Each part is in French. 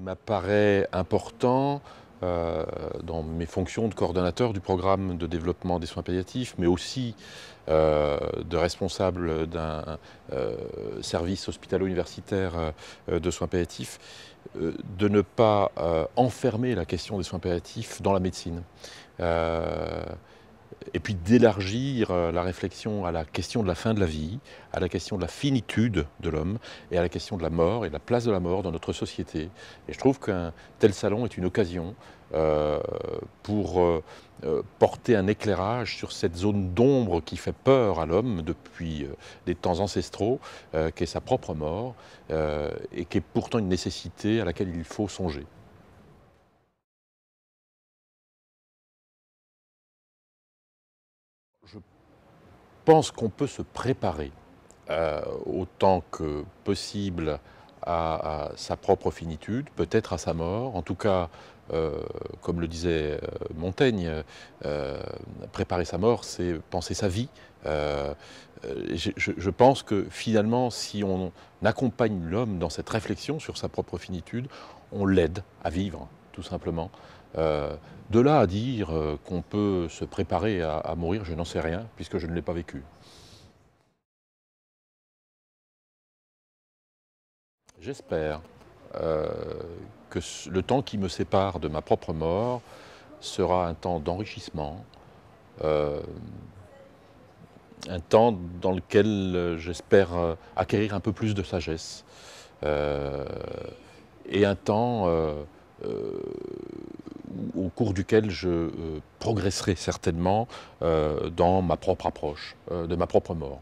m'apparaît important dans mes fonctions de coordonnateur du programme de développement des soins palliatifs, mais aussi de responsable d'un service hospitalo-universitaire de soins palliatifs, de ne pas enfermer la question des soins palliatifs dans la médecine. Et puis d'élargir la réflexion à la question de la fin de la vie, à la question de la finitude de l'homme et à la question de la mort et de la place de la mort dans notre société. Et je trouve qu'un tel salon est une occasion pour porter un éclairage sur cette zone d'ombre qui fait peur à l'homme depuis des temps ancestraux, qui est sa propre mort, et qui est pourtant une nécessité à laquelle il faut songer. Je pense qu'on peut se préparer autant que possible à sa propre finitude, peut-être à sa mort. En tout cas, comme le disait Montaigne, préparer sa mort, c'est penser sa vie. Je pense que finalement, si on accompagne l'homme dans cette réflexion sur sa propre finitude, on l'aide à vivre, tout simplement. De là à dire qu'on peut se préparer à mourir, je n'en sais rien, puisque je ne l'ai pas vécu. J'espère que le temps qui me sépare de ma propre mort sera un temps d'enrichissement, euh, un temps dans lequel j'espère acquérir un peu plus de sagesse, euh, et un temps euh, au cours duquel je progresserai certainement dans ma propre approche de ma propre mort.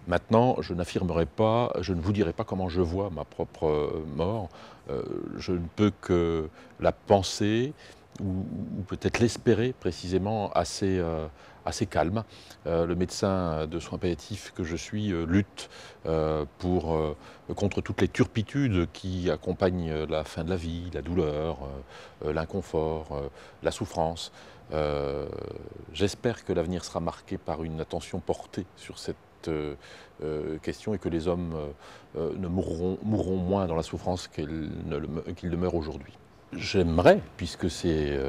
Maintenant, je n'affirmerai pas, je ne vous dirai pas comment je vois ma propre mort. Je ne peux que la penser ou peut-être l'espérer précisément assez calme. Le médecin de soins palliatifs que je suis lutte contre toutes les turpitudes qui accompagnent la fin de la vie, la douleur, l'inconfort, la souffrance. J'espère que l'avenir sera marqué par une attention portée sur cette question et que les hommes ne mourront moins dans la souffrance qu'ils ne meurent aujourd'hui. J'aimerais, puisque c'est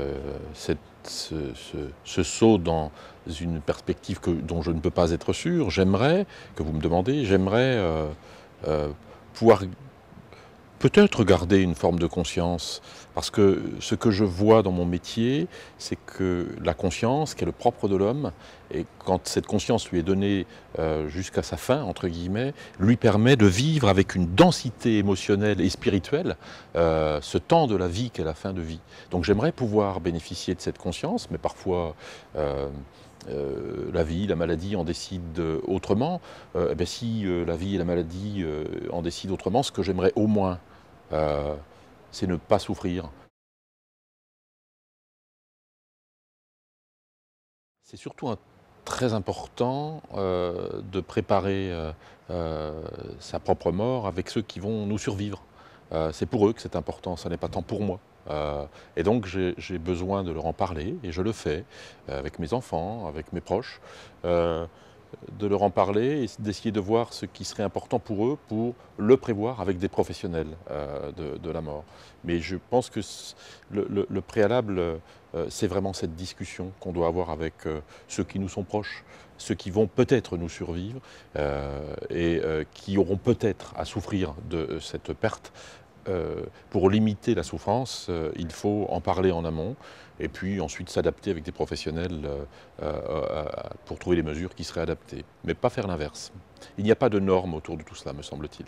ce saut dans une perspective dont je ne peux pas être sûr, j'aimerais, que vous me demandez, j'aimerais pouvoir peut-être garder une forme de conscience, parce que ce que je vois dans mon métier, c'est que la conscience, qui est le propre de l'homme, et quand cette conscience lui est donnée jusqu'à sa fin, entre guillemets, lui permet de vivre avec une densité émotionnelle et spirituelle ce temps de la vie qu'est la fin de vie. Donc j'aimerais pouvoir bénéficier de cette conscience, mais parfois la vie, la maladie en décident autrement. Eh bien, si la vie et la maladie en décident autrement, ce que j'aimerais au moins, c'est ne pas souffrir. C'est surtout très important de préparer sa propre mort avec ceux qui vont nous survivre. C'est pour eux que c'est important, ça n'est pas tant pour moi. Et donc j'ai besoin de leur en parler, et je le fais avec mes enfants, avec mes proches. De leur en parler et d'essayer de voir ce qui serait important pour eux pour le prévoir avec des professionnels de la mort. Mais je pense que le préalable, c'est vraiment cette discussion qu'on doit avoir avec ceux qui nous sont proches, ceux qui vont peut-être nous survivre et qui auront peut-être à souffrir de cette perte. Pour limiter la souffrance, il faut en parler en amont et puis ensuite s'adapter avec des professionnels pour trouver les mesures qui seraient adaptées. Mais pas faire l'inverse. Il n'y a pas de normes autour de tout cela, me semble-t-il.